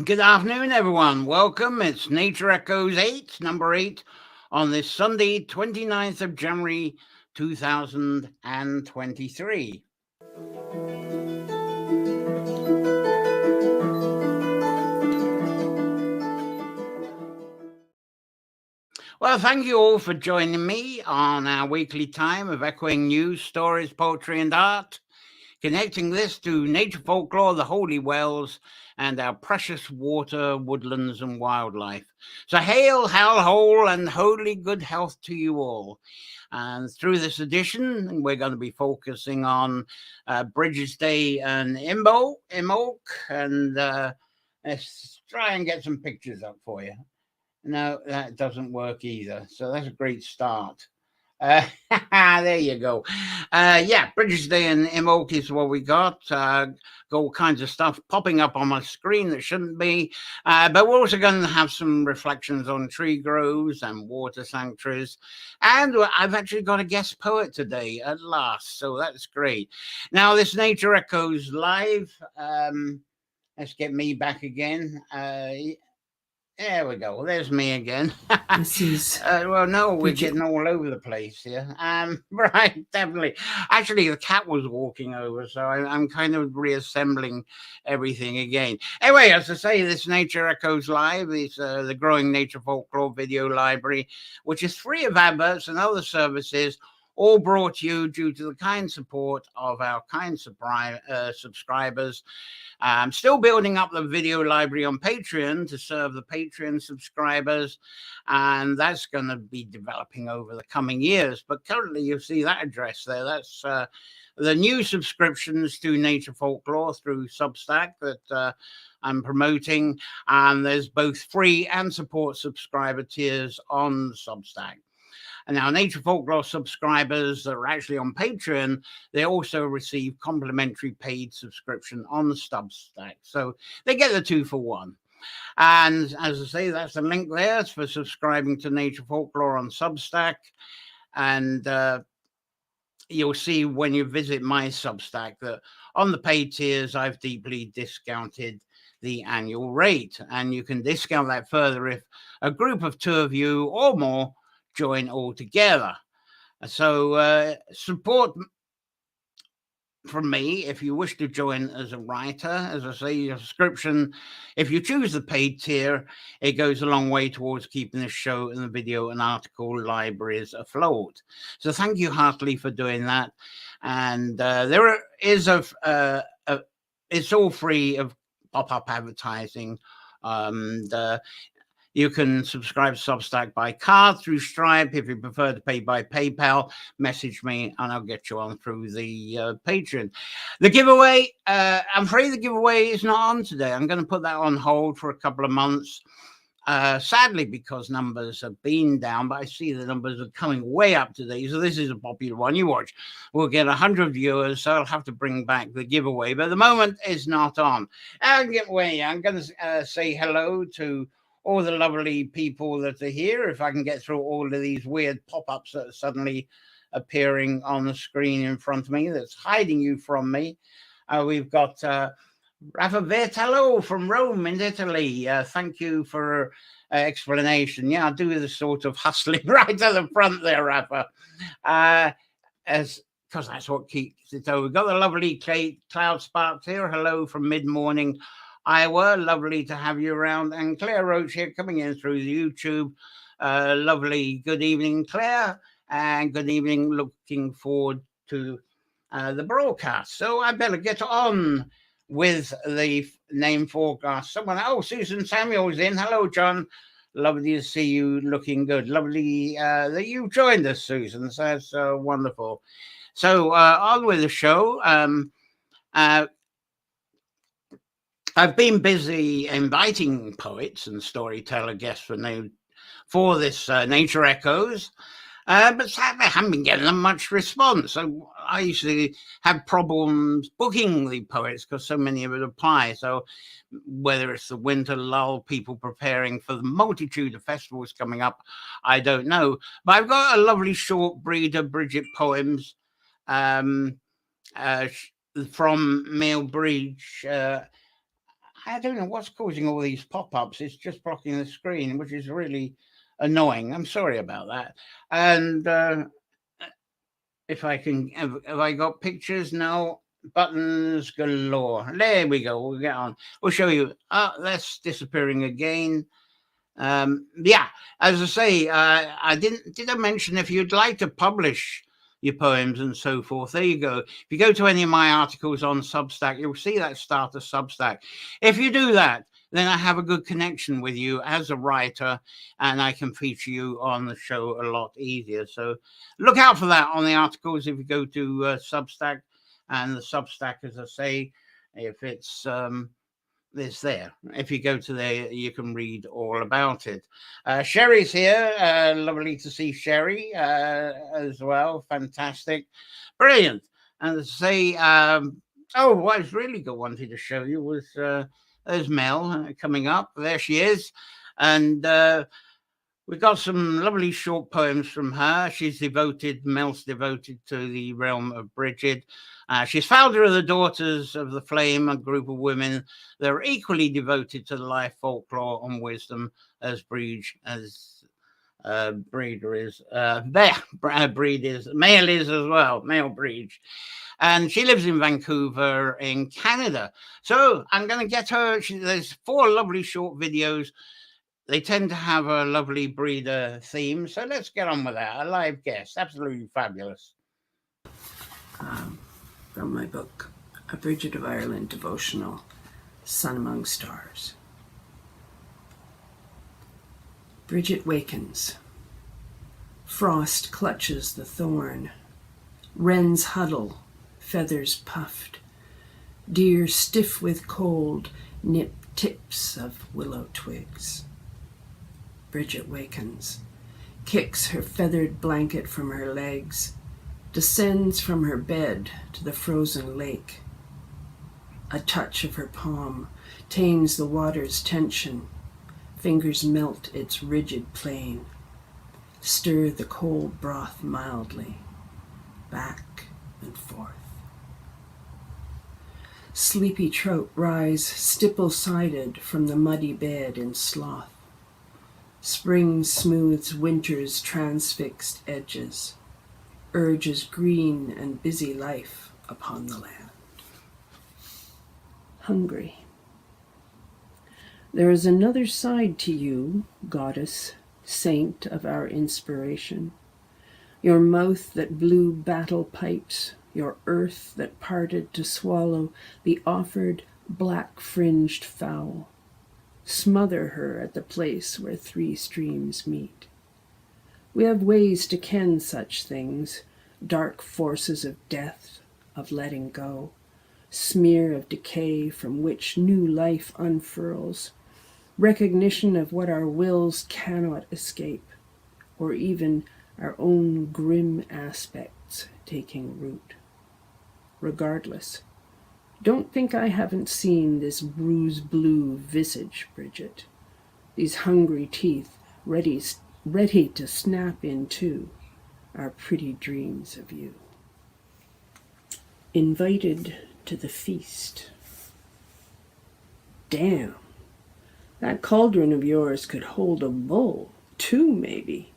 Good afternoon, everyone. Welcome. It's Nature Echoes 8, number 8, on this Sunday, 29th of January, 2023. Well, thank you all for joining me on our weekly time of echoing news, stories, poetry, and art, connecting this to nature folklore, the holy wells, and our precious water, woodlands, and wildlife. So, hail, hail, whole, and holy good health to you all. And through this edition, we're going to be focusing on Bridges Day and Imbolc, and let's try and get some pictures up for you. No, that doesn't work either. So that's a great start. Uh, there you go. Yeah, British Day and Imbolc is what we got. Got all kinds of stuff popping up on my screen that shouldn't be. But we're also going to have some reflections on tree groves and water sanctuaries. And I've actually got a guest poet today at last. So that's great. Now, this Nature Echoes live. Let's get me back again. There we go. There's me again. This is Well, no, we're Bridget. getting all over the place here. Right, definitely. Actually, the cat was walking over, so I'm kind of reassembling everything again. Anyway, as I say, this Nature Echoes Live is the growing nature folklore video library, which is free of adverts and other services, all brought to you due to the kind support of our kind subscribers. I'm still building up the video library on Patreon to serve the Patreon subscribers, and that's going to be developing over the coming years. But currently, you'll see that address there. That's the new subscriptions to Nature Folklore through Substack that I'm promoting, and there's both free and support subscriber tiers on Substack. And now, Nature Folklore subscribers that are actually on Patreon, they also receive complimentary paid subscription on the Substack. So they get the 2 for 1. And as I say, that's the link there. It's for subscribing to Nature Folklore on Substack. And you'll see when you visit my Substack that on the paid tiers, I've deeply discounted the annual rate. And you can discount that further if a group of 2 of you or more join all together. So support from me if you wish to join as a writer. As I say, your subscription, if you choose the paid tier, it goes a long way towards keeping the show and the video and article libraries afloat. So thank you heartily for doing that. And there is it's all free of pop-up advertising. And you can subscribe to Substack by card through Stripe. If you prefer to pay by PayPal, message me and I'll get you on through the Patreon. The giveaway, I'm afraid the giveaway is not on today. I'm going to put that on hold for a couple of months. Sadly, because numbers have been down, but I see the numbers are coming way up today. So this is a popular one. You watch. We'll get 100 viewers, so I'll have to bring back the giveaway. But at the moment, it's not on. Giveaway, I'm going to say hello to all the lovely people that are here. If I can get through all of these weird pop-ups that are suddenly appearing on the screen in front of me, that's hiding you from me. We've got Rafa Vertello from Rome in Italy. Thank you for explanation. Yeah, I'll do the sort of hustling right at the front there, Rafa. As because that's what keeps it over. We've got the lovely Cloud Sparks here. Hello from mid-morning Iowa. Lovely to have you around. And Claire Roach here coming in through the YouTube. Lovely. Good evening, Claire. And good evening. Looking forward to the broadcast. So I better get on with the name forecast. Susan Samuel's in. Hello, John. Lovely to see you looking good. Lovely that you joined us, Susan. So that's wonderful. So on with the show. I've been busy inviting poets and storyteller guests for this Nature Echoes. But sadly, I haven't been getting them much response. So I usually have problems booking the poets because so many of it apply. So whether it's the winter lull, people preparing for the multitude of festivals coming up, I don't know. But I've got a lovely short breed of Bridget poems from Male Bridge. I don't know what's causing all these pop-ups. It's just blocking the screen, which is really annoying. I'm sorry about that. And if I can, have I got pictures now? Buttons galore. There we go. We'll get on. We'll show you. That's disappearing again. Yeah, as I say, I didn't. Did I mention if you'd like to publish your poems and so forth? There you go. If you go to any of my articles on Substack, you'll see that start a Substack. If you do that, then I have a good connection with you as a writer, and I can feature you on the show a lot easier. So look out for that on the articles if you go to Substack, and the Substack, as I say, if it's there. If you go to there, you can read all about it. Sherry's here. Lovely to see Sherry as well. Fantastic. Brilliant. And to say, what I was really good wanted to show you was there's Mel coming up. There she is. And we got some lovely short poems from her. Mel's devoted to the realm of Brighid. She's founder of the Daughters of the Flame, a group of women that are equally devoted to the life, folklore, and wisdom as Breed is. Breeder is Breed is male is as well, male Breed. And she lives in Vancouver in Canada. So I'm going to get her. There's 4 lovely short videos. They tend to have a lovely breeder theme. So let's get on with that. A live guest. Absolutely fabulous. From my book, A Brighid of Ireland devotional, Sun Among Stars. Brighid wakens. Frost clutches the thorn. Wrens huddle, feathers puffed. Deer stiff with cold nip tips of willow twigs. Brighid wakens, kicks her feathered blanket from her legs, descends from her bed to the frozen lake. A touch of her palm tames the water's tension. Fingers melt its rigid plane. Stir the cold broth mildly, back and forth. Sleepy trout rise stipple-sided from the muddy bed in sloth. Spring smooths winter's transfixed edges, urges green and busy life upon the land. Hungry. There is another side to you, goddess, saint of our inspiration. Your mouth that blew battle pipes, your earth that parted to swallow the offered black-fringed fowl. Smother her at the place where 3 streams meet. We have ways to ken such things, dark forces of death, of letting go, smear of decay from which new life unfurls, recognition of what our wills cannot escape, or even our own grim aspects taking root. Regardless, don't think I haven't seen this bruise-blue visage, Brighid, these hungry teeth ready to snap into our pretty dreams of you. Invited to the feast. Damn, that cauldron of yours could hold a bull, 2 maybe.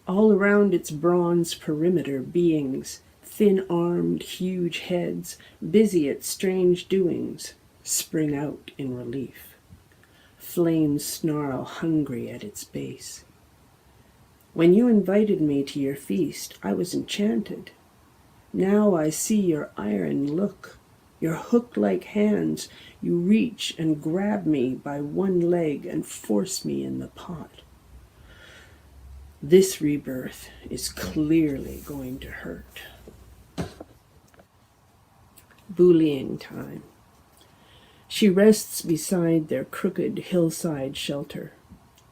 All around its bronze perimeter beings, thin-armed, huge heads, busy at strange doings, spring out in relief. Flames snarl hungry at its base. When you invited me to your feast, I was enchanted. Now I see your iron look, your hook-like hands. You reach and grab me by one leg and force me in the pot. This rebirth is clearly going to hurt. Bullying time. She rests beside their crooked hillside shelter.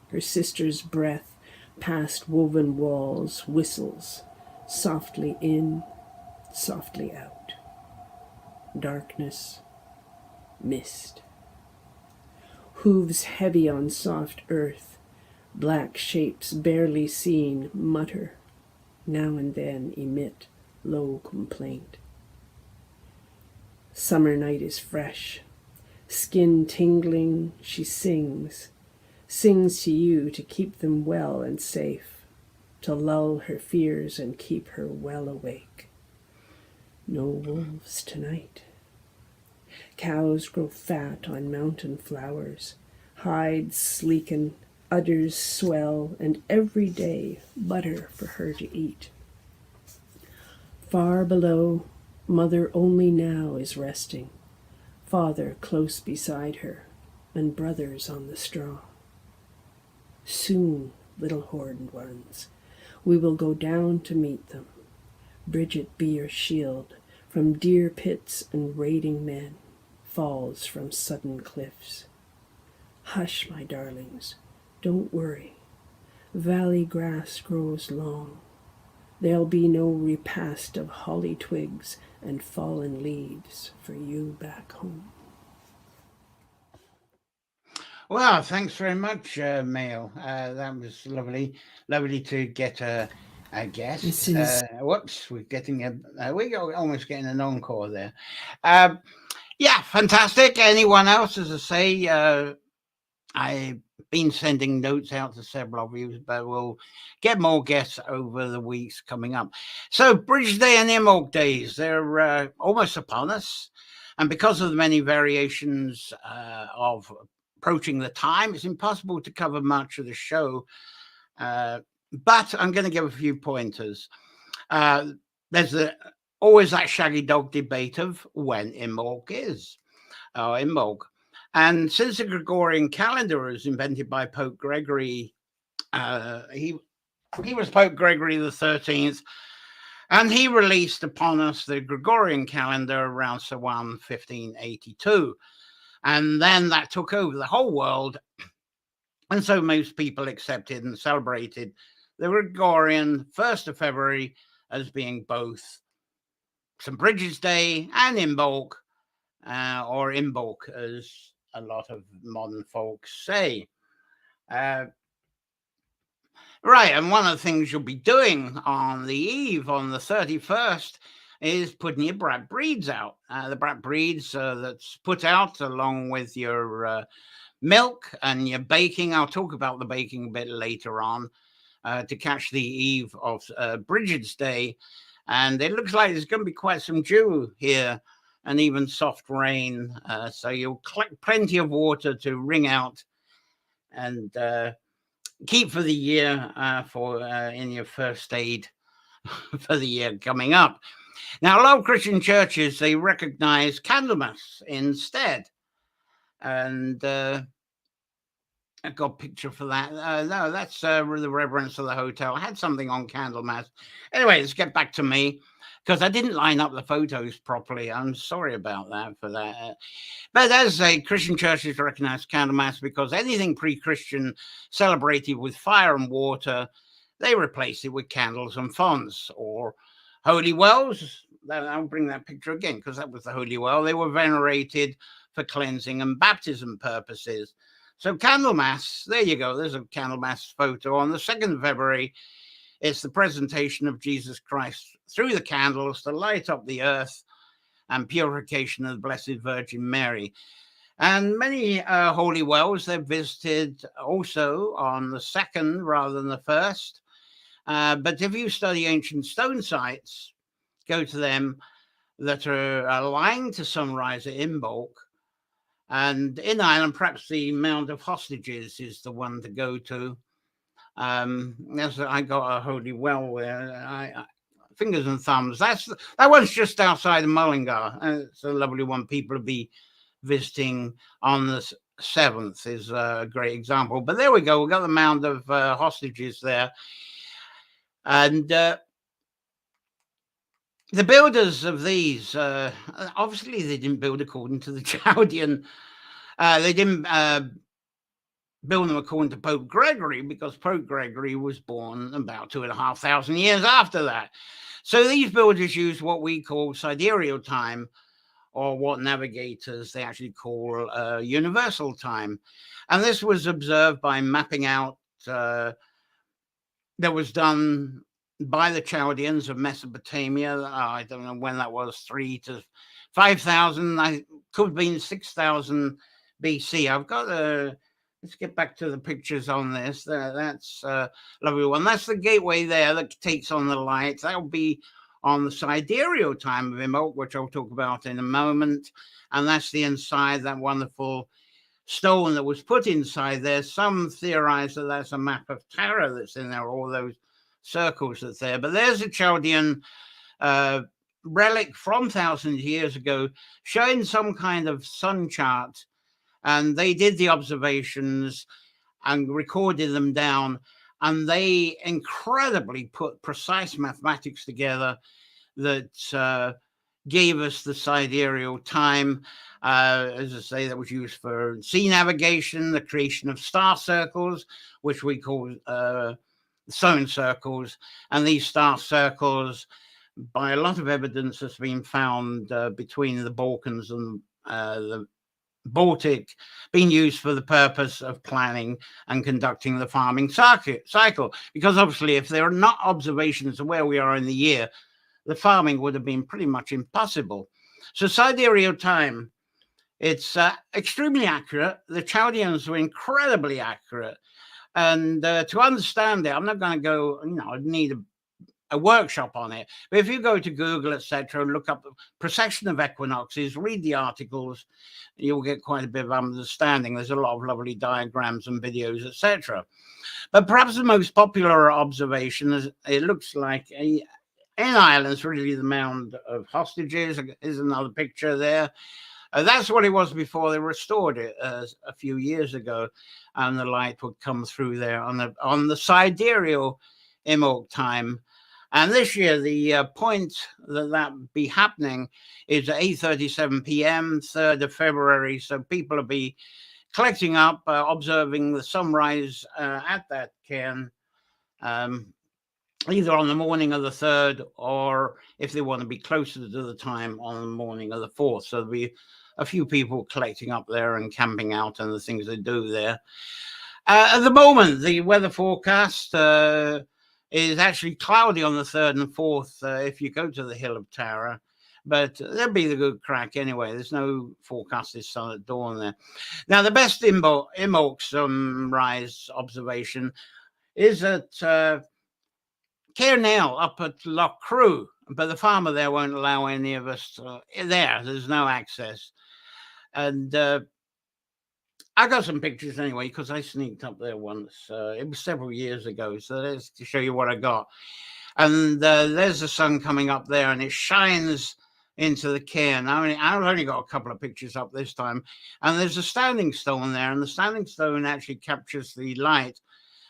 Her sister's breath past woven walls whistles, softly in, softly out. Darkness, mist. Hooves heavy on soft earth, black shapes barely seen mutter, now and then emit low complaint. Summer night is fresh. Skin tingling, she sings to you to keep them well and safe, to lull her fears and keep her well awake. No wolves tonight. Cows grow fat on mountain flowers, hides sleeken, udders swell, and every day butter for her to eat. Far below, mother only now is resting, father close beside her, and brothers on the straw. Soon, little horned ones, we will go down to meet them. Brighid be your shield from deer pits and raiding men, falls from sudden cliffs. Hush, my darlings, don't worry. Valley grass grows long. There'll be no repast of holly twigs and fallen leaves for you back home. Well, thanks very much, Mail. That was lovely, lovely to get a guest. This is Whoops, we're getting we're almost getting an encore there. Um, yeah, fantastic. Anyone else? As I say, I've been sending notes out to several of you, but we'll get more guests over the weeks coming up. So, Bridge Day and Imbolc days, they're almost upon us. And because of the many variations of approaching the time, it's impossible to cover much of the show. But I'm going to give a few pointers. There's always that shaggy dog debate of when Imbolc is, or Imbolc. And since the Gregorian calendar was invented by Pope Gregory, he was Pope Gregory the 13th, and he released upon us the Gregorian calendar around Sawan 1582. And then that took over the whole world. And so most people accepted and celebrated the Gregorian 1st of February as being both St. Bridget's Day and Imbolc, or Imbolc, as a lot of modern folks say. Right, and one of the things you'll be doing on the eve, on the 31st, is putting your brat breeds out. The brat breeds that's put out along with your milk and your baking. I'll talk about the baking a bit later on to catch the eve of Bridget's Day. And it looks like there's going to be quite some dew here and even soft rain. So you'll collect plenty of water to wring out and keep for the year in your first aid for the year coming up. Now, a lot of Christian churches, they recognize Candlemas instead. And I got a picture for that. No, that's the Reverence of the Hotel. I had something on Candlemas. Anyway, let's get back to me because I didn't line up the photos properly. I'm sorry about that for that. But as I say, Christian churches recognize Candlemas because anything pre-Christian celebrated with fire and water, they replace it with candles and fonts. Or holy wells, I'll bring that picture again because that was the holy well. They were venerated for cleansing and baptism purposes. So Candlemas, there you go. There's a Candlemas photo on the 2nd of February. It's the presentation of Jesus Christ through the candles to light up the earth and purification of the Blessed Virgin Mary. And many holy wells they've visited also on the 2nd rather than the 1st. But if you study ancient stone sites, go to them that are aligned to sunrise at Imbolc. And in Ireland, perhaps the Mound of Hostages is the one to go to. As I got a holy well there. Fingers and thumbs. That one's just outside of Mullingar. It's a lovely one. People will be visiting on the 7th is a great example. But there we go. We've got the Mound of Hostages there. And the builders of these, obviously they didn't build according to the Chaldean. They didn't build them according to Pope Gregory because Pope Gregory was born about 2,500 years after that. So these builders used what we call sidereal time, or what navigators they actually call universal time. And this was observed by mapping out that was done by the Chaldeans of Mesopotamia. I don't know when that was, 3,000 to 5,000, I could have been 6,000 BC. I've got a, let's get back to the pictures on this. That's a lovely one. That's the gateway there that takes on the light. That'll be on the sidereal time of Imbolc, which I'll talk about in a moment. And that's the inside, that wonderful stone that was put inside there. Some theorize that that's a map of Tara that's in there, all those circles that's there. But there's a Chaldean relic from thousands of years ago showing some kind of sun chart. And they did the observations and recorded them down. And they incredibly put precise mathematics together that gave us the sidereal time. As I say, that was used for sea navigation, the creation of star circles, which we call zone circles. And these star circles, by a lot of evidence, has been found between the Balkans and the Baltic, being used for the purpose of planning and conducting the farming cycle. Because obviously, if there are not observations of where we are in the year, the farming would have been pretty much impossible. So sidereal time, it's extremely accurate. The Chaldeans were incredibly accurate. And to understand it, I'm not going to go, I'd need a workshop on it. But if you go to Google, etc., and look up the precession of equinoxes, read the articles, you'll get quite a bit of understanding. There's a lot of lovely diagrams and videos, etc. But perhaps the most popular observation is it looks like in Ireland, it's really the mound of hostages. There's another picture there. That's what it was before they restored it a few years ago, and the light would come through there on the sidereal Imbolc time. And this year, the point that be happening is at 8:37 p.m., 3rd of February. So people will be collecting up, observing the sunrise at that cairn, either on the morning of the 3rd, or if they want to be closer to the time, on the morning of the 4th. So there'll be a few people collecting up there and camping out and the things they do there. At the moment, the weather forecast is actually cloudy on the 3rd and 4th if you go to the Hill of Tara. But there'll be the good crack anyway. There's no forecasted sun at dawn there. Now, the best Imbolc sunrise observation is at Cairnell up at Loch Crew, but the farmer there won't allow any of us there. There's no access. And I got some pictures anyway, because I sneaked up there once. It was several years ago, so that's to show you what I got. And there's the sun coming up there, and it shines into the cairn. I've only got a couple of pictures up this time. And there's a standing stone there, and the standing stone actually captures the light,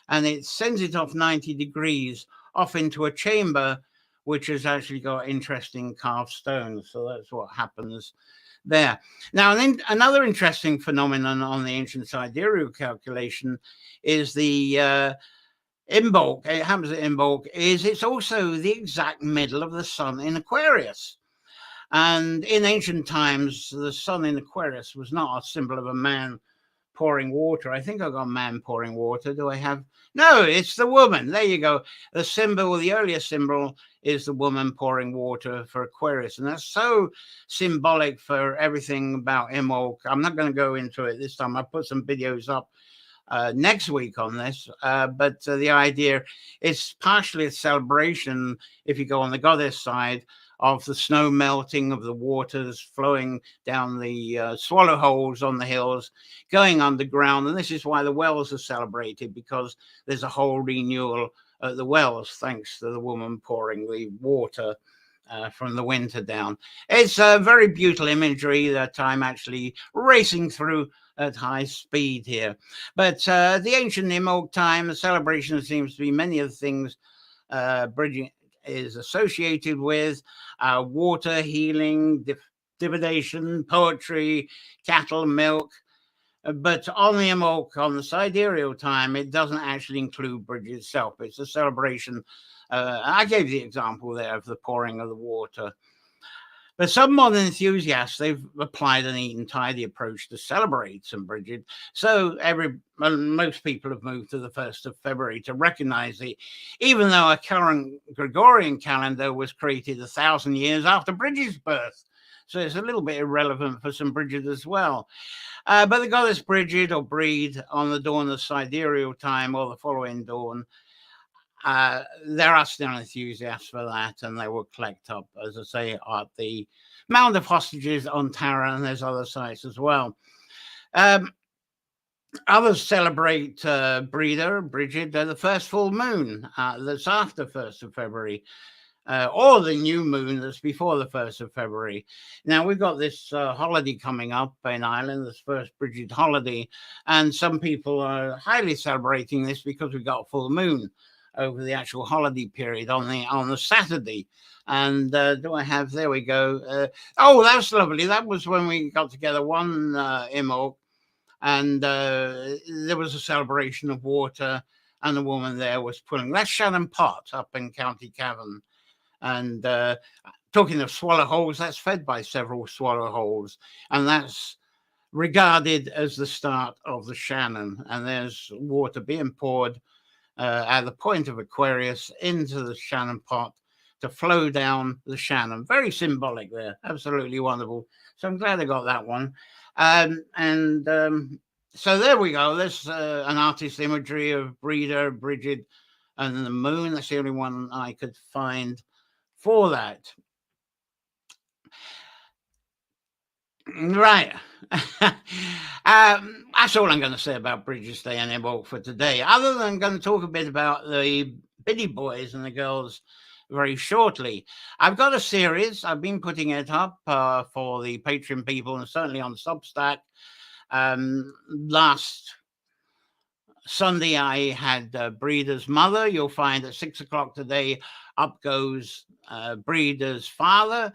and it sends it off 90 degrees off into a chamber, which has actually got interesting carved stones. So that's what happens there. Now, another interesting phenomenon on the ancient sidereal calculation is the Imbolc. It happens at Imbolc, it's also the exact middle of the sun in Aquarius. And in ancient times, the sun in Aquarius was not a symbol of a man pouring water. I think I've got a man pouring water. Do I have? No, it's the woman. There you go. The symbol, the earliest symbol, is the woman pouring water for Aquarius. And that's so symbolic for everything about Imbolc. I'm not going to go into it this time. I put some videos up next week on this. But the idea is partially a celebration, if you go on the goddess side, of the snow melting, of the waters flowing down the swallow holes on the hills, going underground. And this is why the wells are celebrated, because there's a whole renewal at the wells, thanks to the woman pouring the water from the winter down. It's a very beautiful imagery that I'm actually racing through at high speed here. But the ancient Imbolc time, the celebration seems to be many of the things Bridget is associated with: water, healing, divination, poetry, cattle, milk. But on the Imbolc, on the sidereal time, it doesn't actually include Bridget itself. It's a celebration. I gave the example there of the pouring of the water. But some modern enthusiasts, they've applied a neat and tidy approach to celebrate St. Bridget. So most people have moved to the 1st of February to recognize it, even though our current Gregorian calendar was created 1,000 years after Bridget's birth. So it's a little bit irrelevant for some Brighid as well. But the goddess Brighid or Breed on the dawn of sidereal time or the following dawn, there are still enthusiasts for that, and they will collect up, as I say, at the Mound of Hostages on Tara, and there's other sites as well. Others celebrate Brighid, the first full moon that's after 1st of February. Or the new moon that's before the 1st of February. Now, we've got this holiday coming up in Ireland, this first Brighid holiday, and some people are highly celebrating this because we've got a full moon over the actual holiday period on the Saturday. And do I have, there we go. Oh, that's lovely. That was when we got together one Imbolc, and there was a celebration of water, and the woman there was pulling, that's Shannon Pot up in County Cavan. And talking of swallow holes, that's fed by several swallow holes, and that's regarded as the start of the Shannon. And there's water being poured at the point of Aquarius into the Shannon pot to flow down the Shannon. Very symbolic there, absolutely wonderful. So I'm glad I got that one. So there we go. There's an artist imagery of Brighid, and the moon. That's the only one I could find for that. Right. That's all I'm going to say about Bridges Day and Imbolc for today, other than I'm going to talk a bit about the Biddy Boys and the Girls very shortly. I've got a series. I've been putting it up for the Patreon people and certainly on Substack. Last Sunday, I had Breeder's mother. You'll find at 6 o'clock today, up goes Breeder's father.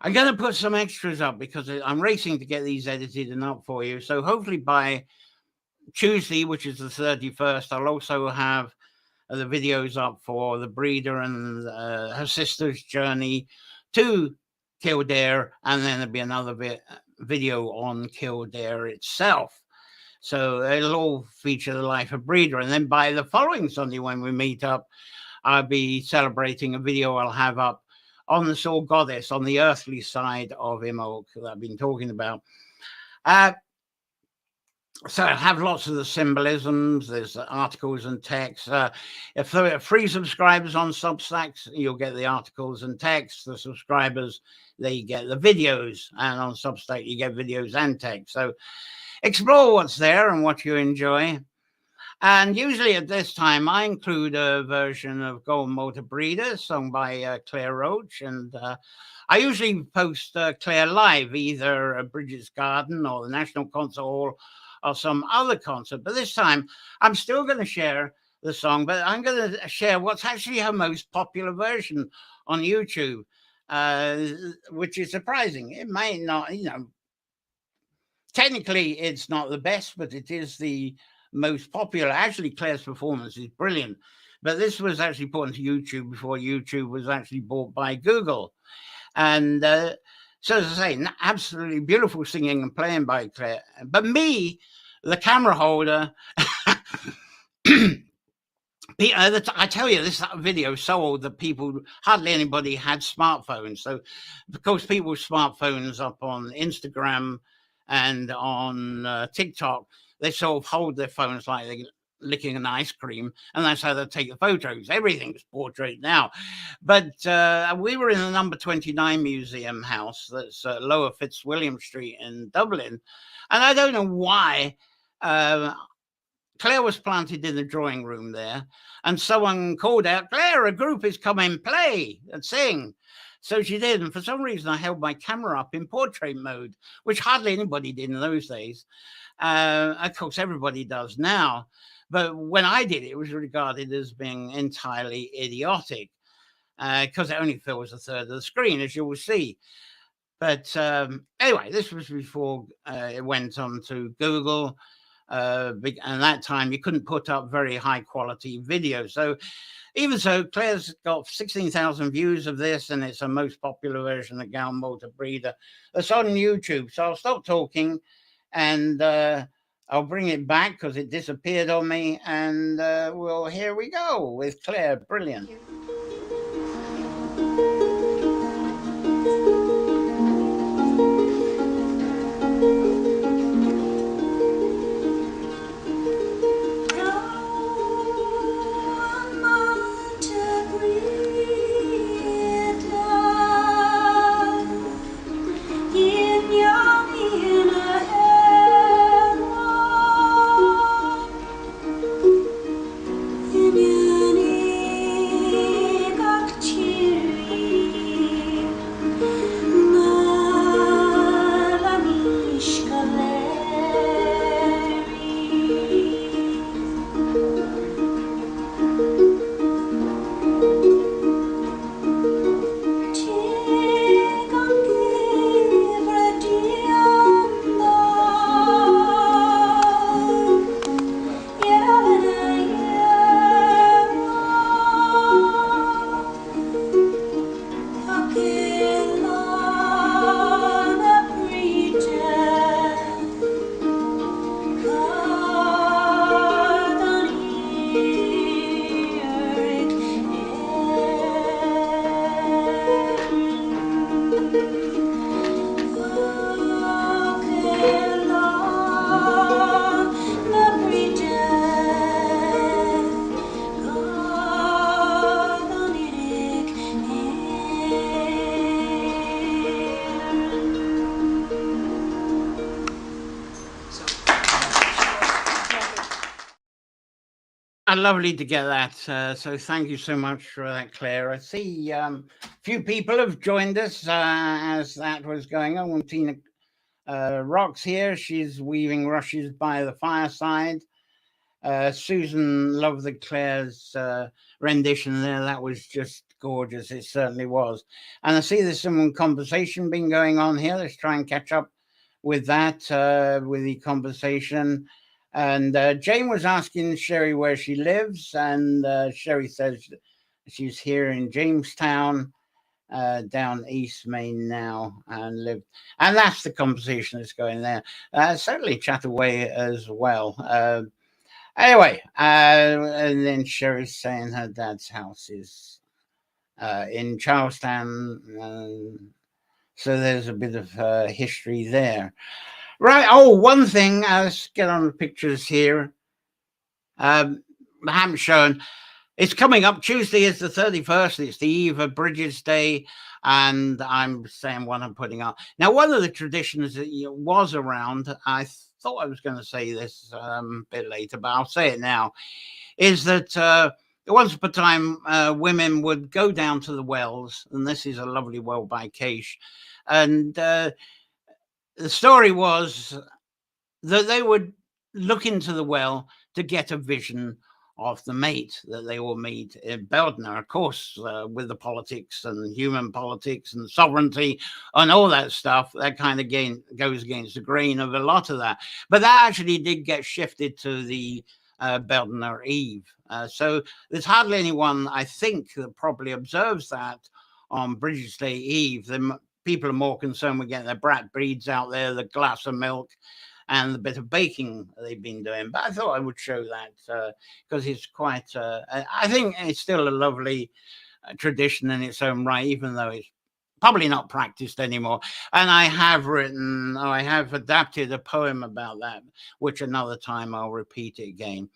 I'm going to put some extras up because I'm racing to get these edited and up for you. So hopefully by Tuesday, which is the 31st, I'll also have the videos up for the Breeder and her sister's journey to Kildare. And then there'll be another video on Kildare itself. So it'll all feature the life of Breeder. And then by the following Sunday when we meet up, I'll be celebrating a video I'll have up on the Soul Goddess, on the earthly side of Imbolc that I've been talking about. So I have lots of the symbolisms. There's articles and texts. If there are free subscribers on Substacks, you'll get the articles and texts. The subscribers, they get the videos. And on Substack, you get videos and text. So explore what's there and what you enjoy. And usually at this time, I include a version of Golden Motor Breeder, sung by Claire Roach. And I usually post Claire live, either at Bridget's Garden or the National Concert Hall or some other concert. But this time, I'm still going to share the song, but I'm going to share what's actually her most popular version on YouTube, which is surprising. It may not, technically it's not the best, but it is the most popular. Actually, Claire's performance is brilliant, but this was actually put onto YouTube before YouTube was actually bought by Google. And so, as I say, absolutely beautiful singing and playing by Claire. But me, the camera holder, I tell you, this video is so old that hardly anybody had smartphones. So, of course, people's smartphones up on Instagram and on TikTok, they sort of hold their phones like they're licking an ice cream, and that's how they take the photos. Everything's portrait now. But we were in the number 29 Museum House, that's Lower Fitzwilliam Street in Dublin, and I don't know why Claire was planted in the drawing room there, and someone called out, "Claire, a group is coming, play and sing." So she did, and for some reason I held my camera up in portrait mode, which hardly anybody did in those days. Of course, everybody does now. But when I did it, it was regarded as being entirely idiotic because it only fills a third of the screen, as you will see. But anyway, this was before it went on to Google. And that time you couldn't put up very high quality videos. So even so, Claire's got 16,000 views of this, and it's her most popular version of Golden Motor Breeder. It's on YouTube. So I'll stop talking and I'll bring it back because it disappeared on me. And well, here we go with Claire. Brilliant. Lovely to get that. So thank you so much for that, Claire. I see a few people have joined us as that was going on. Tina Rock's here. She's weaving rushes by the fireside. Susan loved the Claire's rendition there. That was just gorgeous. It certainly was. And I see there's some conversation been going on here. Let's try and catch up with that, with the conversation. And Jane was asking Sherry where she lives, and Sherry says she's here in Jamestown, down East Main now, and live. And that's the conversation that's going there. Certainly chat away as well. Anyway, and then Sherry's saying her dad's house is in Charlestown. So there's a bit of history there. Right. Oh, one thing. Let's get on the pictures here. I haven't shown. It's coming up. Tuesday is the 31st. It's the eve of Bridget's Day. And I'm saying what I'm putting up. Now, one of the traditions that was around, I thought I was going to say this a bit later, but I'll say it now, is that once upon a time, women would go down to the wells, and this is a lovely well by Caish. And the story was that they would look into the well to get a vision of the mate that they will meet in Beldner, of course, with the politics and human politics and sovereignty and all that stuff. That kind of goes against the grain of a lot of that. But that actually did get shifted to the Beldner Eve. So there's hardly anyone, I think, that probably observes that on Bridget's Day Eve. People are more concerned with getting their brat breeds out there, the glass of milk, and the bit of baking they've been doing. But I thought I would show that because it's quite, I think it's still a lovely tradition in its own right, even though it's probably not practiced anymore. And I have adapted a poem about that, which another time I'll repeat it again.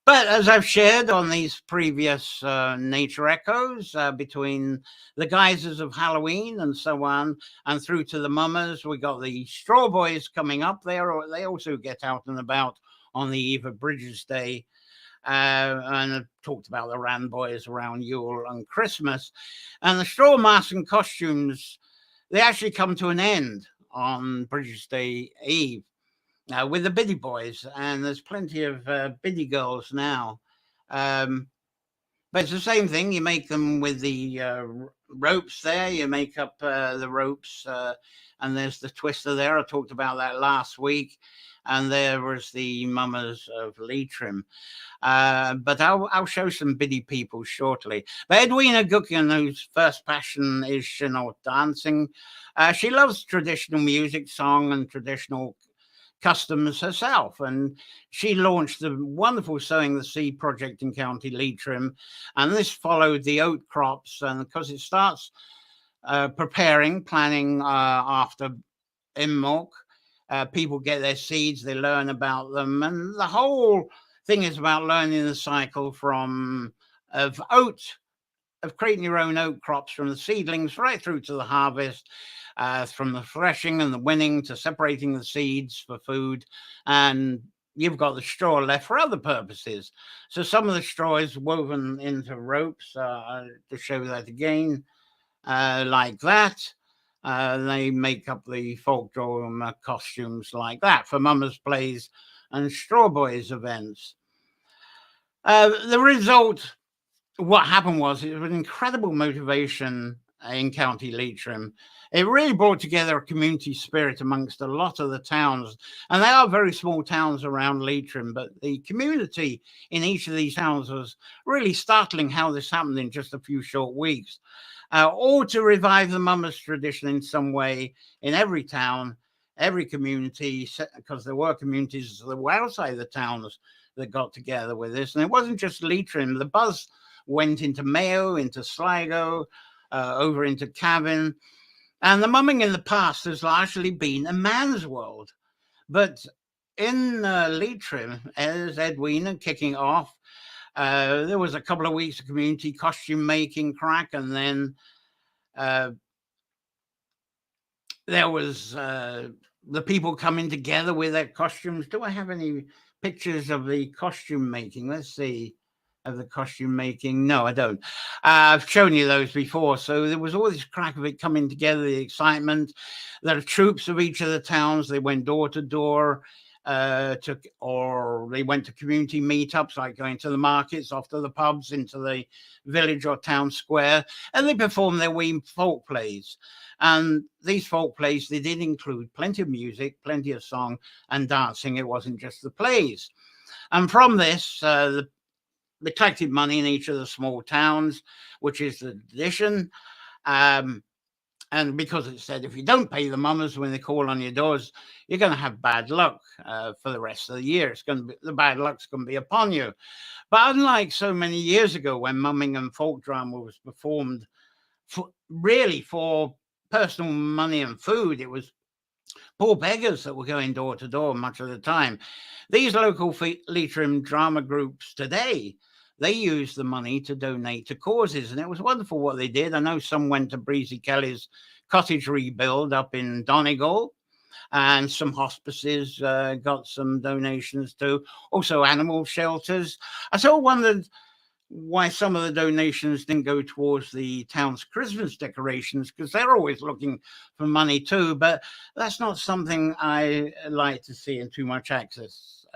But as I've shared on these previous nature echoes, between the guises of Halloween and so on, and through to the mummers, we got the Straw Boys coming up there. They also get out and about on the eve of Bridget's Day. And I've talked about the Rand Boys around Yule and Christmas. And the straw masks and costumes, they actually come to an end on Bridget's Day Eve. With the Biddy Boys, and there's plenty of Biddy Girls now. But it's the same thing. You make them with the ropes there. You make up the ropes, and there's the twister there. I talked about that last week. And there was the mummers of Leitrim. But I'll show some Biddy people shortly. But Edwina Guckian, whose first passion is Chinook dancing, she loves traditional music, song, and traditional customs herself, and she launched the wonderful Sowing the Seed project in County Leitrim, and this followed the oat crops, and because it starts planning after Imbolc. People get their seeds, they learn about them, and the whole thing is about learning the cycle of creating your own oat crops from the seedlings right through to the harvest, from the threshing and the winning to separating the seeds for food. And you've got the straw left for other purposes. So some of the straw is woven into ropes, to show that again, like that. They make up the folklore costumes like that for mummers' plays and straw boys events. The result, what happened was it was an incredible motivation in County Leitrim. It really brought together a community spirit amongst a lot of the towns. And they are very small towns around Leitrim, but the community in each of these towns was really startling how this happened in just a few short weeks. All to revive the mummers tradition in some way in every town, every community, because there were communities that were outside the towns that got together with this. And it wasn't just Leitrim. The buzz went into Mayo, into Sligo, over into Cavan. And the mumming in the past has largely been a man's world. But in Leitrim, as Edwina kicking off, there was a couple of weeks of community costume making crack, and then there was the people coming together with their costumes. Do I have any pictures of the costume making? Let's see. of the costume making. No, I don't. I've shown you those before. So there was all this crack of it coming together, the excitement. There are troops of each of the towns. They went door to door. Or they went to community meetups, like going to the markets, off to the pubs, into the village or town square, and they performed their wee folk plays. And these folk plays, they did include plenty of music, plenty of song and dancing. It wasn't just the plays. And from this, they collected money in each of the small towns, which is the tradition. And because it said if you don't pay the mummers when they call on your doors, you're going to have bad luck for the rest of the year. It's going to be, the bad luck's going to be upon you. But unlike so many years ago when mumming and folk drama was performed really for personal money and food, it was poor beggars that were going door to door much of the time. These local Leitrim drama groups today, they use the money to donate to causes, and it was wonderful what they did. I know some went to Breezy Kelly's cottage rebuild up in Donegal, and some hospices got some donations too. Also animal shelters. I sort of wondered why some of the donations didn't go towards the town's Christmas decorations, because they're always looking for money too. But that's not something I like to see in too much excess.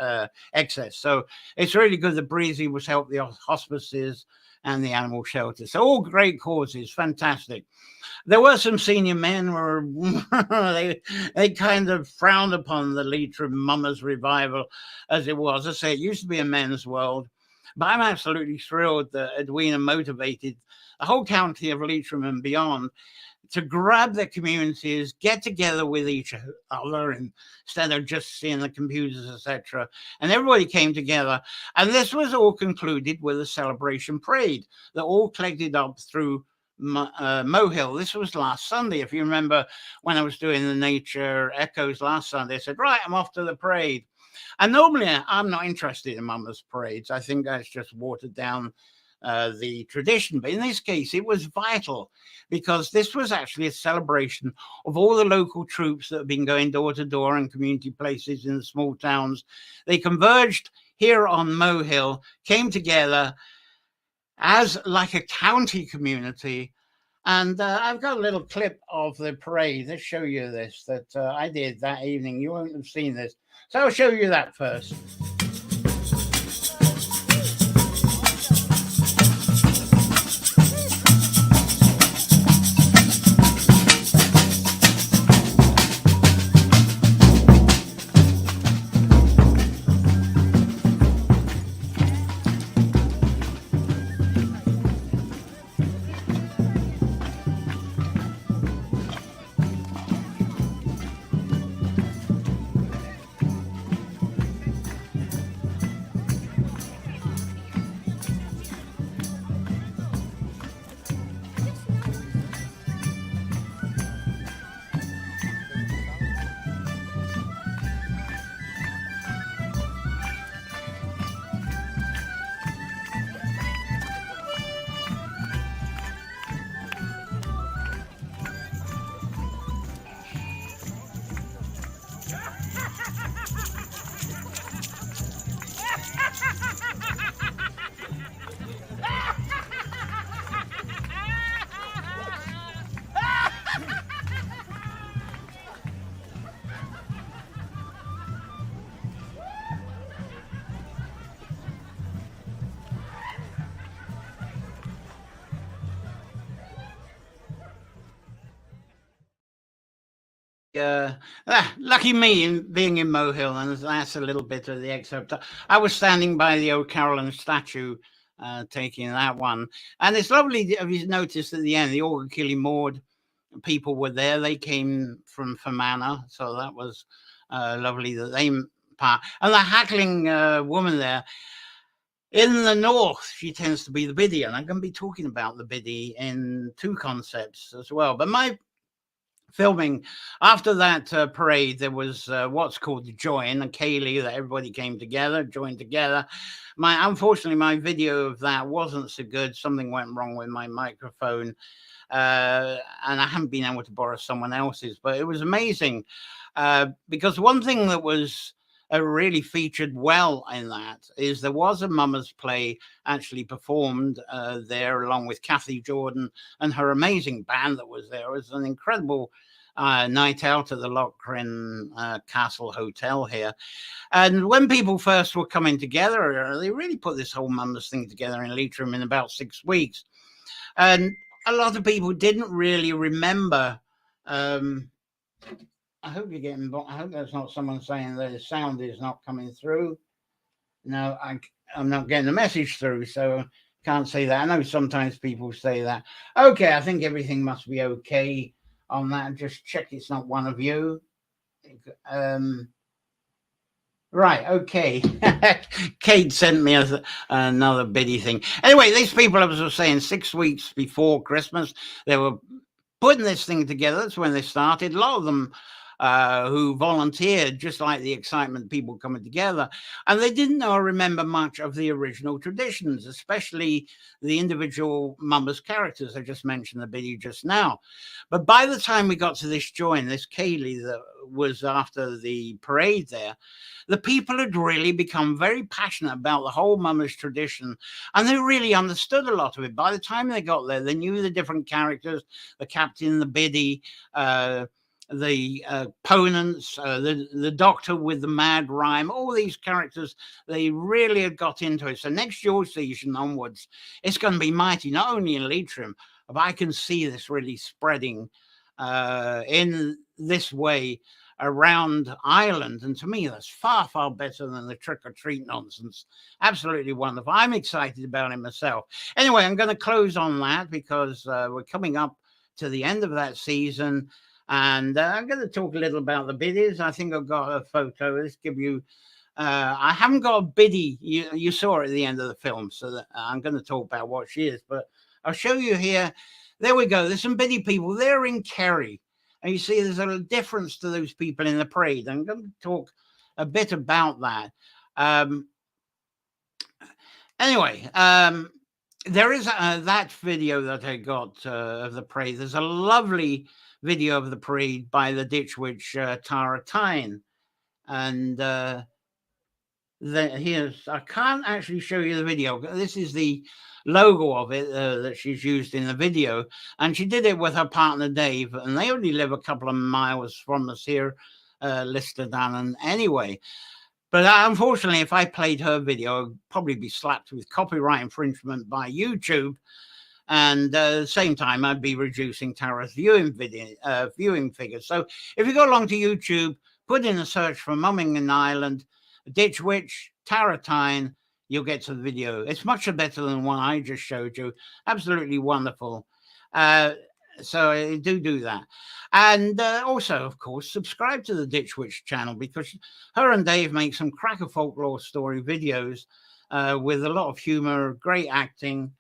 So it's really good that Breezy was helping the hospices and the animal shelters. So all great causes, fantastic. There were some senior men where they kind of frowned upon the Leitrim Mummers revival as it was. I say it used to be a men's world. But I'm absolutely thrilled that Edwina motivated the whole county of Leitrim and beyond to grab their communities, get together with each other instead of just seeing the computers, etc. And everybody came together. And this was all concluded with a celebration parade that all collected up through Mohill. This was last Sunday. If you remember when I was doing the Nature Echoes last Sunday, I said, right, I'm off to the parade. And normally I'm not interested in mummers parades. I think that's just watered down the tradition. But in this case, it was vital because this was actually a celebration of all the local troops that have been going door to door in community places in the small towns. They converged here on Mohill, came together as like a county community. And I've got a little clip of the parade. Let's show you this that I did that evening. You won't have seen this. So I'll show you that first. Lucky me in being in Mohill, and that's a little bit of the excerpt. I was standing by the old Caroline statue, taking that one, and it's lovely. Have you noticed at the end the Orgakilly Maud people were there? They came from Fermanagh, so that was lovely that they part. And the haggling woman there in the north, she tends to be the Biddy, and I'm going to be talking about the Biddy in two concepts as well. But my filming after that parade, there was what's called the join, a Kaylee that everybody came together, joined together. Unfortunately, my video of that wasn't so good. Something went wrong with my microphone, and I haven't been able to borrow someone else's. But it was amazing because one thing that was really featured well in that is there was a mummers play actually performed there along with Kathy Jordan and her amazing band that was there. It was an incredible night out at the Lochrin Castle Hotel here. And when people first were coming together, they really put this whole mummers thing together in Leitrim in about 6 weeks. And a lot of people didn't really remember. I hope you're getting. I hope that's not someone saying the sound is not coming through. No, I'm not getting the message through, so can't say that. I know sometimes people say that. Okay, I think everything must be okay on that. Just check it's not one of you. Right, okay. Kate sent me another Biddy thing. Anyway, these people, as I was saying, 6 weeks before Christmas, they were putting this thing together. That's when they started. A lot of them who volunteered, just like the excitement, people coming together. And they didn't know or remember much of the original traditions, especially the individual mummers characters. I just mentioned the Biddy just now. But by the time we got to this join, this Kaylee that was after the parade there, the people had really become very passionate about the whole mummers tradition, and they really understood a lot of it. By the time they got there, they knew the different characters, the captain, the Biddy, the opponents, the doctor with the mad rhyme, all these characters, they really had got into it. So next George season onwards, it's going to be mighty, not only in Leitrim, but I can see this really spreading in this way around Ireland. And to me, that's far, far better than the trick-or-treat nonsense. Absolutely wonderful. I'm excited about it myself. Anyway, I'm going to close on that because we're coming up to the end of that season. And I'm going to talk a little about the biddies. I think I've got a photo. Let's give you... I haven't got a Biddy. You saw her at the end of the film, so that, I'm going to talk about what she is. But I'll show you here. There we go. There's some Biddy people. They're in Kerry. And you see there's a difference to those people in the parade. I'm going to talk a bit about that. Anyway, there is that video that I got of the parade. There's a lovely video of the parade by the Ditch Witch Tara Tyne. And here's, I can't actually show you the video. This is the logo of it that she's used in the video, and she did it with her partner Dave, and they only live a couple of miles from us here, Listerdannon anyway. But unfortunately, if I played her video, I'd probably be slapped with copyright infringement by YouTube, and at the same time I'd be reducing Tara's viewing figures. So if you go along to YouTube, put in a search for Mumming in Ireland, Ditch Witch, Tara Tyne, you'll get to the video. It's much better than one I just showed you. Absolutely wonderful. So do that. And also, of course, subscribe to the Ditch Witch channel, because her and Dave make some cracker folklore story videos with a lot of humor, great acting.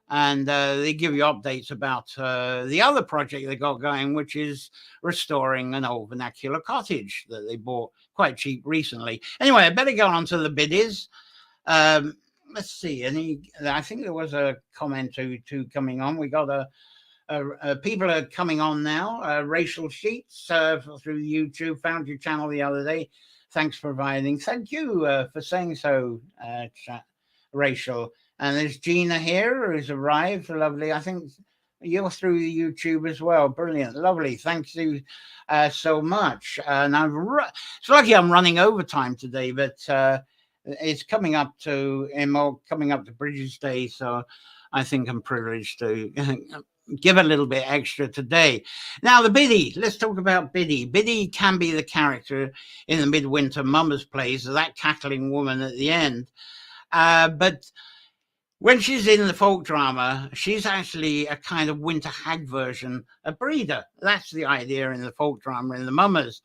And they give you updates about the other project they got going, which is restoring an old vernacular cottage that they bought quite cheap recently. Anyway, I better go on to the biddies. Let's see. I think there was a comment or two coming on. We got people are coming on now. Rachel Sheets through YouTube, found your channel the other day. Thanks for providing. Thank you for saying so, Rachel. And there's Gina here who's arrived. Lovely. I think you're through YouTube as well. Brilliant. Lovely. Thank you so much. And it's lucky I'm running overtime today, but it's coming up to Bridges Day. So I think I'm privileged to give a little bit extra today. Now, the Biddy. Let's talk about Biddy. Biddy can be the character in the midwinter mummers plays, that cackling woman at the end. But when she's in the folk drama, she's actually a kind of winter hag version of Breeder. That's the idea in the folk drama in the mummers.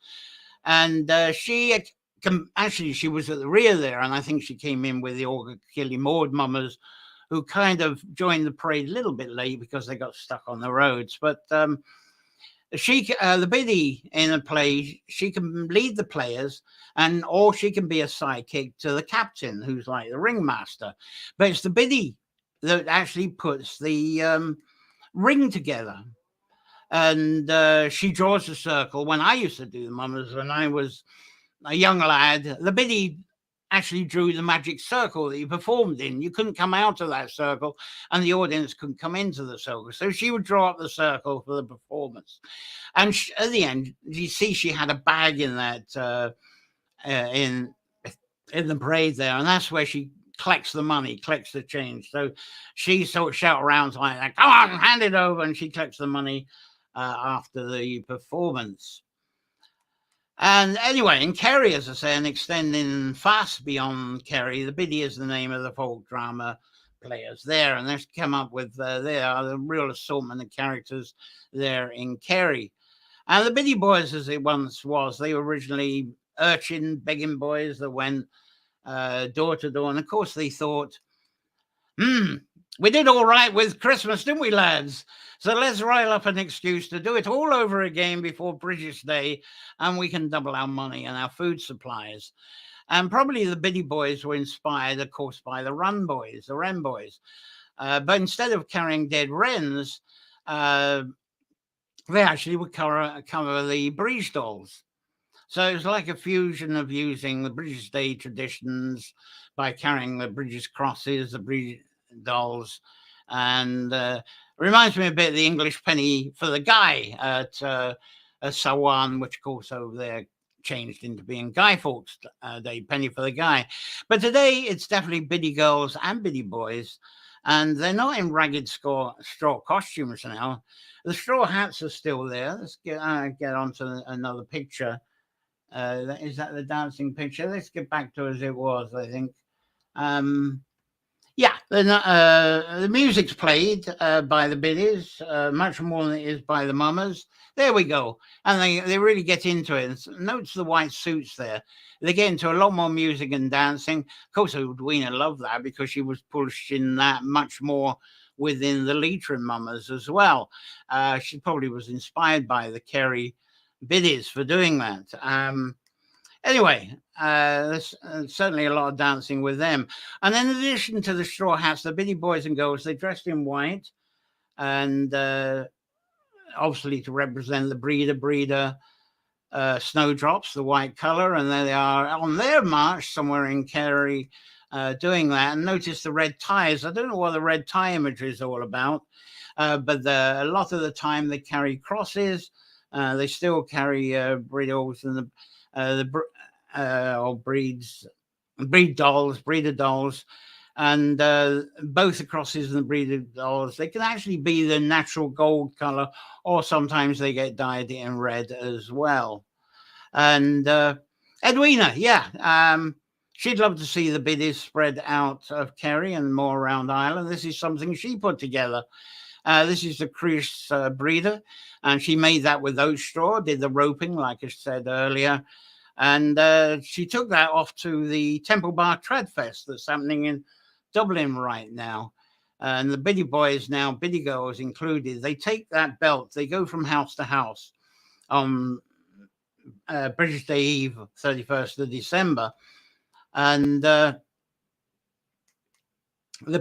And she was at the rear there, and I think she came in with the Olga Killy Maud mummers, who kind of joined the parade a little bit late because they got stuck on the roads. But the Biddy in a play, she can lead the players, or she can be a sidekick to the captain, who's like the ringmaster. But it's the Biddy that actually puts the ring together. And she draws a circle. When I used to do the mummers, when I was a young lad, the Biddy actually drew the magic circle that he performed in. You couldn't come out of that circle, and the audience couldn't come into the circle. So she would draw up the circle for the performance. And at the end, you see she had a bag in that in the parade there, and that's where she collects the money, collects the change. So she sort of shout around like that, "Come on, hand it over," and she collects the money after the performance. And anyway, in Kerry, as I say, and extending fast beyond Kerry, the Biddy is the name of the folk drama players there, and they've come up with they are the real assortment of characters there in Kerry. And the Biddy Boys, as it once was, they were originally urchin begging boys that went door to door, and of course they thought, we did all right with Christmas, didn't we, lads? So let's rile up an excuse to do it all over again before British Day, and we can double our money and our food supplies. And probably the Biddy Boys were inspired, of course, by the Wren Boys. But instead of carrying dead wrens, they actually would cover the Brighid dolls. So it's like a fusion of using the British Day traditions by carrying the British crosses, the Brighid dolls, and reminds me a bit of the English penny for the guy at Sawan, which of course over there changed into being Guy Fawkes Day, penny for the guy. But today it's definitely Biddy Girls and Biddy Boys, and they're not in ragged straw costumes now. The straw hats are still there. Let's get on to another picture. Is that the dancing picture? Let's get back to as it was, I think. Yeah, the music's played by the Biddies, much more than it is by the Mummers. There we go. And they really get into it. Notice the white suits there. They get into a lot more music and dancing. Of course, Edwina loved that because she was pushing that much more within the Leitrim Mummers as well. She probably was inspired by the Kerry Biddies for doing that. Anyway, there's certainly a lot of dancing with them. And in addition to the straw hats, the Biddy Boys and Girls, they dressed in white, and obviously to represent the breeder snowdrops, the white colour. And there they are on their march somewhere in Kerry doing that. And notice the red ties. I don't know what the red tie imagery is all about, but a lot of the time they carry crosses. They still carry bridles and breeder dolls, and both the crosses and the breeder dolls, they can actually be the natural gold color, or sometimes they get dyed in red as well. And Edwina, she'd love to see the Biddies spread out of Kerry and more around Ireland. This is something she put together. This is the Crease breeder, and she made that with oat straw, did the roping, like I said earlier. And she took that off to the Temple Bar Tradfest that's happening in Dublin right now. And the Biddy Boys now, Biddy Girls included, they take that belt, they go from house to house on British Day Eve, 31st of December. And the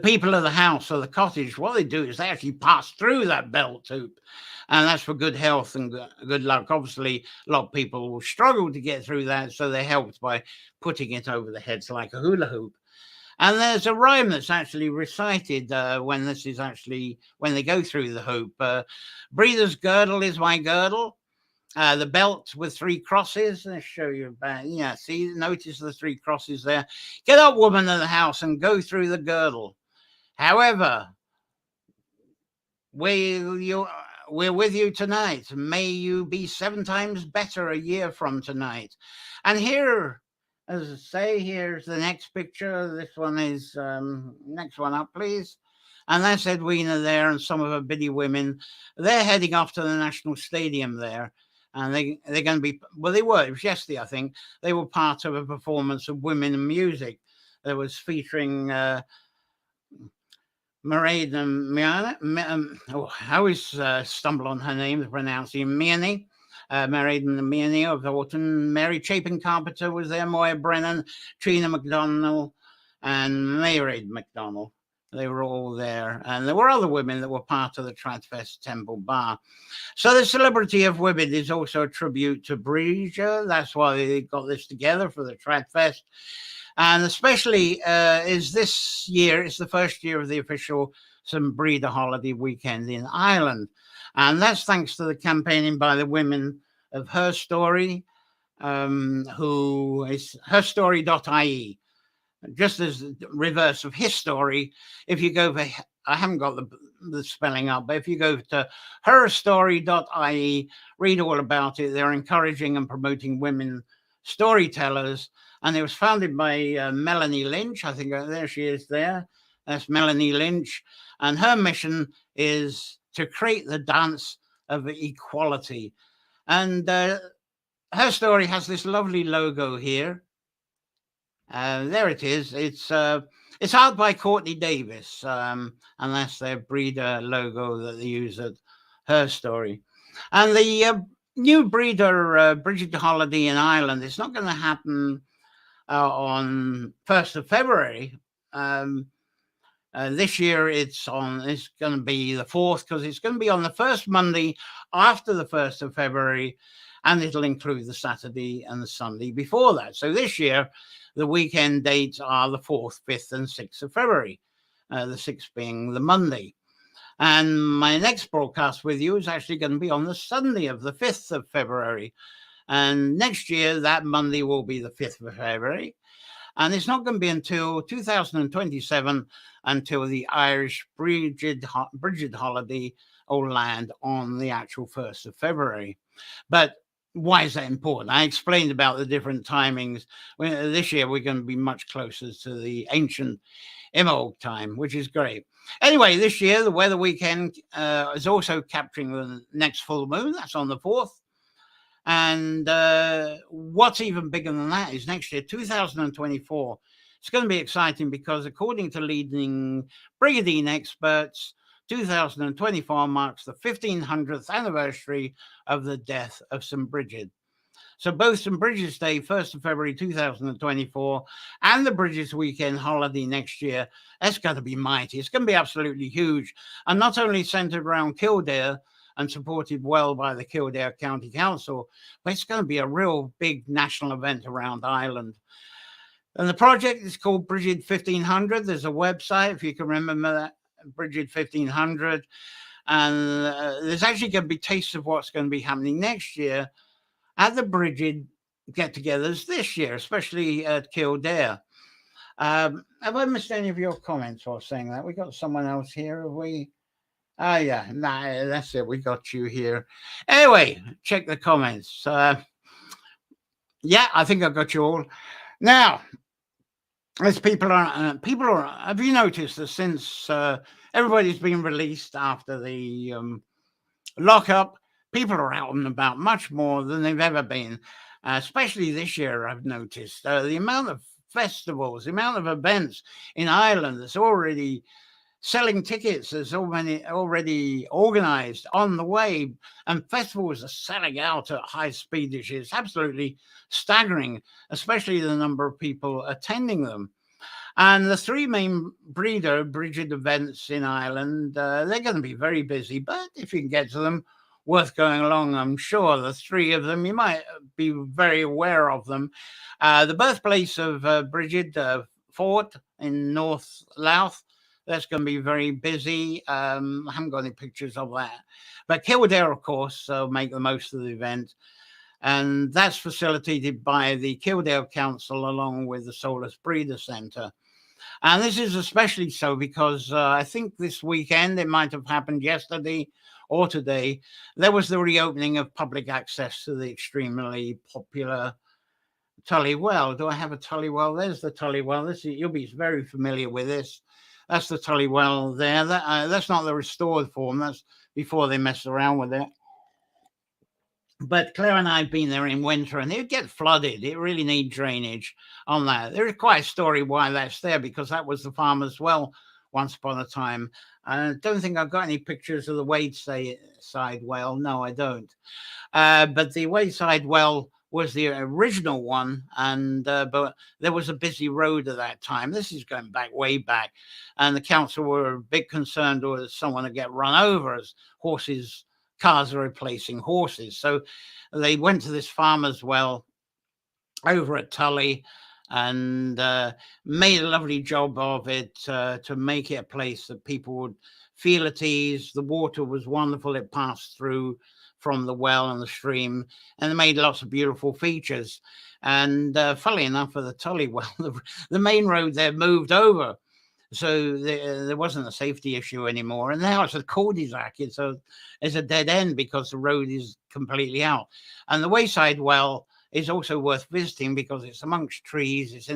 people of the house or the cottage, what they do is they actually pass through that belt hoop, and that's for good health and good luck. Obviously, a lot of people will struggle to get through that, so they're helped by putting it over the heads like a hula hoop. And there's a rhyme that's actually recited when they go through the hoop. Breather's girdle is my girdle. The belt with 3 crosses. I'll show you about. Yeah, see, notice the 3 crosses there. Get up, woman of the house, and go through the girdle. However, we're with you tonight. May you be 7 times better a year from tonight. And here, as I say, here's the next picture. This one is next one up, please. And that's Edwina there and some of her Biddy women. They're heading off to the National Stadium there. And they're going to be, well, it was yesterday, I think. They were part of a performance of Women in Music that was featuring Mairead and Miani. I always stumble on her name, pronouncing Miani. Mairead and Miani of Horton. Mary Chapin Carpenter was there, Moya Brennan, Trina McDonnell, and Mairead McDonnell. They were all there. And there were other women that were part of the Tradfest Temple Bar. So the Celebrity of Women is also a tribute to Brighid. That's why they got this together for the Tradfest. And especially is this year, it's the first year of the official St. Breda holiday weekend in Ireland. And that's thanks to the campaigning by the women of Her Story, who is herstory.ie. Just as the reverse of his story, if you go for, I haven't got the spelling up, but if you go to herstory.ie, read all about it. They're encouraging and promoting women storytellers. And it was founded by Melanie Lynch. I think there she is there. That's Melanie Lynch. And her mission is to create the dance of equality. And Her Story has this lovely logo here. There it is. It's art by Courtney Davis, and that's their breeder logo that they use at Her Story. And the new breeder Brighid holiday in Ireland, it's not going to happen on 1st of February. This year it's going to be the 4th, because it's going to be on the first Monday after the 1st of February, and it'll include the Saturday and the Sunday before that. So this year, the weekend dates are the 4th, 5th, and 6th of February, the 6th being the Monday. And my next broadcast with you is actually going to be on the Sunday of the 5th of February. And next year, that Monday will be the 5th of February. And it's not going to be until 2027 until the Irish Brighid holiday will land on the actual 1st of February. But why is that important? I explained about the different timings. This year, we're going to be much closer to the ancient Imbolc time, which is great. Anyway, this year, the weather weekend is also capturing the next full moon. That's on the 4th. And what's even bigger than that is next year, 2024. It's going to be exciting because according to leading Brigadine experts, 2024 marks the 1500th anniversary of the death of St. Brigid. So both St. Brigid's Day, 1st of February 2024, and the Brigid's Weekend holiday next year, that's going to be mighty. It's going to be absolutely huge. And not only centred around Kildare and supported well by the Kildare County Council, but it's going to be a real big national event around Ireland. And the project is called Brigid 1500. There's a website, if you can remember that, Brigid 1500. And there's actually going to be tastes of what's going to be happening next year at the Brigid get-togethers this year, especially at Kildare. Have I missed any of your comments while saying that? We got someone else here, have we? Oh, yeah, nah, that's it. We got you here. Anyway, check the comments. Yeah, I think I got you all. Now, as people are, have you noticed that since everybody's been released after the lockup, people are out and about much more than they've ever been, especially this year, I've noticed. The amount of festivals, the amount of events in Ireland that's already selling tickets, there's so many already organised on the way, and festivals are selling out at high speed this year. It's absolutely staggering, especially the number of people attending them. And the three main Brigid events in Ireland, they're going to be very busy, but if you can get to them, worth going along, I'm sure. The three of them, you might be very aware of them. The birthplace of Brigid, Fort in North Louth, that's going to be very busy. I haven't got any pictures of that. But Kildare, of course, make the most of the event. And that's facilitated by the Kildare Council along with the Solus Breeder Centre. And this is especially so because I think this weekend, it might have happened yesterday or today, there was the reopening of public access to the extremely popular Tully Well. Do I have a Tully Well? There's the Tully Well. You'll be very familiar with this. That's the Tully Well there. That's not the restored form. That's before they messed around with it. But Claire and I have been there in winter and it would get flooded. It really needs drainage on that. There is quite a story why that's there, because that was the farmer's well once upon a time. I don't think I've got any pictures of the Wayside well. No, I don't. But the Wayside well was the original one, and but there was a busy road at that time. This is going back way back, and the council were a bit concerned with someone to get run over as cars are replacing horses. So they went to this farmer's well over at Tully and made a lovely job of it to make it a place that people would feel at ease. The water was wonderful. It passed through from the well and the stream, and they made lots of beautiful features. And funnily enough, for the Tully well, the main road there moved over. So there wasn't a safety issue anymore. And now it's a cul-de-sac. It's a dead end because the road is completely out. And the wayside well is also worth visiting because it's amongst trees. It's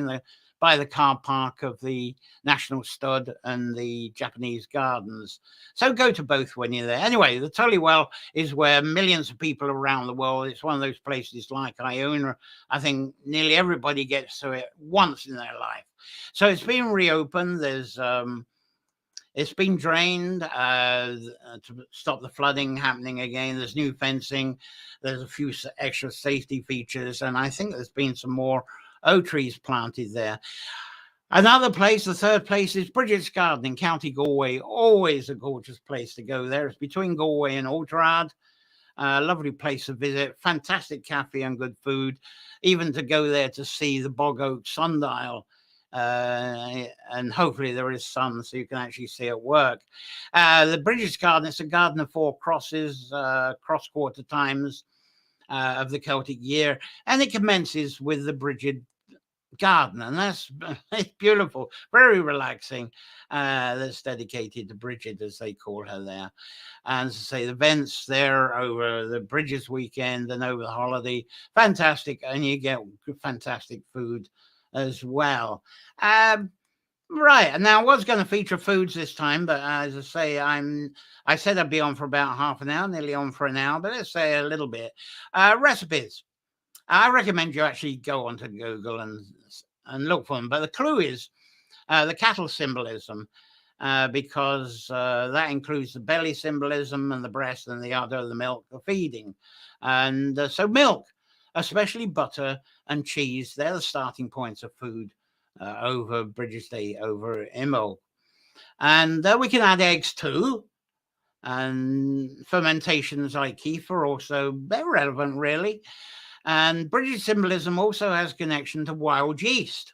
by the car park of the National Stud and the Japanese Gardens. So go to both when you're there. Anyway, the Tully Well is where millions of people around the world, it's one of those places like Iona. I think nearly everybody gets to it once in their life. So it's been reopened. It's been drained to stop the flooding happening again. There's new fencing. There's a few extra safety features. And I think there's been some more oak trees planted there. Another place, the third place, is Brigid's Garden in County Galway. Always a gorgeous place to go there. It's between Galway and Oughterard. Lovely place to visit. Fantastic cafe and good food. Even to go there to see the bog oak sundial. And hopefully there is sun so you can actually see it work. The Brigid's Garden, it's a garden of 4 crosses, cross quarter times of the Celtic year, and it commences with the Brigid Garden, and it's beautiful, very relaxing. That's dedicated to Brigid, as they call her there. And as I say, the events there over the Bridges weekend and over the holiday, fantastic, and you get fantastic food as well. Right, and now I was going to feature foods this time, but as I say, I said I'd be on for about half an hour, nearly on for an hour, but let's say a little bit. Recipes. I recommend you actually go onto Google and look for them. But the clue is the cattle symbolism, because that includes the belly symbolism and the breast and the udder, the milk, the feeding. And so milk, especially butter and cheese, they're the starting points of food over British Day, over Imbolc. And we can add eggs too. And fermentations like kefir also, they're relevant really. And British symbolism also has connection to wild yeast.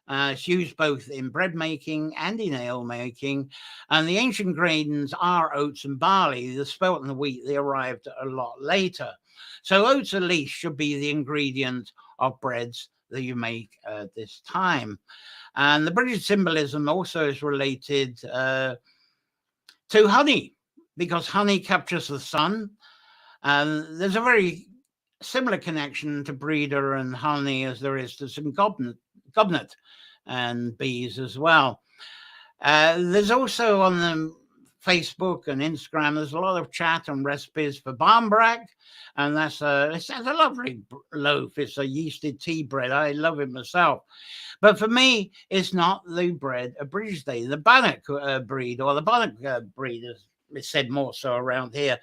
It's used both in bread making and in ale making. And the ancient grains are oats and barley. The spelt and the wheat, they arrived a lot later. So oats at least should be the ingredient of breads that you make at this time. And the British symbolism also is related to honey, because honey captures the sun. And there's a very similar connection to breeder and honey as there is to some goblet and bees as well. There's also on the Facebook and Instagram, there's a lot of chat and recipes for barmbrack, and it's a lovely loaf. It's a yeasted tea bread. I love it myself. But for me, it's not the bread of British Day. The Bannock breed, or the Bannock breed, as it's said more so around here,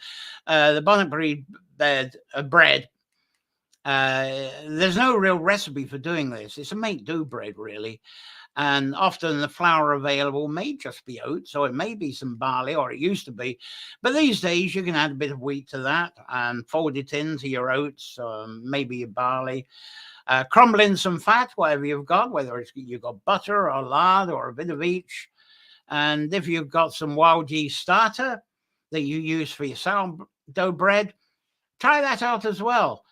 the Bannock breed bread. There's no real recipe for doing this. It's a make-do bread, really. And often the flour available may just be oats, or it may be some barley, or it used to be. But these days, you can add a bit of wheat to that and fold it into your oats, maybe your barley. Crumble in some fat, whatever you've got, whether you've got butter or lard or a bit of each. And if you've got some wild yeast starter that you use for your sourdough bread, try that out as well.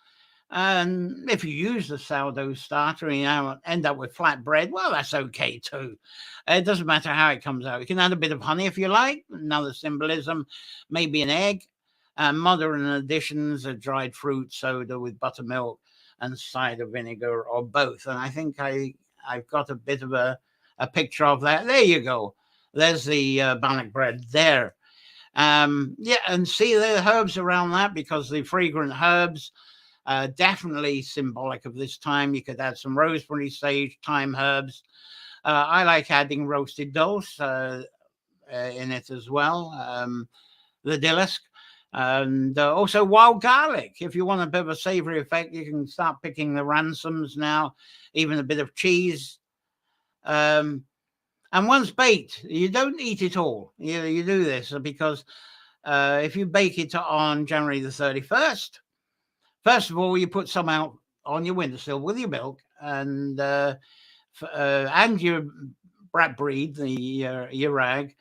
And if you use the sourdough starter and you end up with flat bread, well, that's okay too. It doesn't matter how it comes out. You can add a bit of honey if you like, another symbolism, maybe an egg. Modern additions are dried fruit soda with buttermilk and cider vinegar or both. And I think I've got a bit of a picture of that. There you go. There's the bannock bread there. Yeah, and see the herbs around that, because the fragrant herbs, definitely symbolic of this time. You could add some rosemary, sage, thyme herbs. I like adding roasted dulse in it as well, the dillisk. And also wild garlic. If you want a bit of a savory effect, you can start picking the ransoms now, even a bit of cheese. And once baked, you don't eat it all. You do this because if you bake it on January the 31st, first of all, you put some out on your windowsill with your milk and your Brighid, your rag,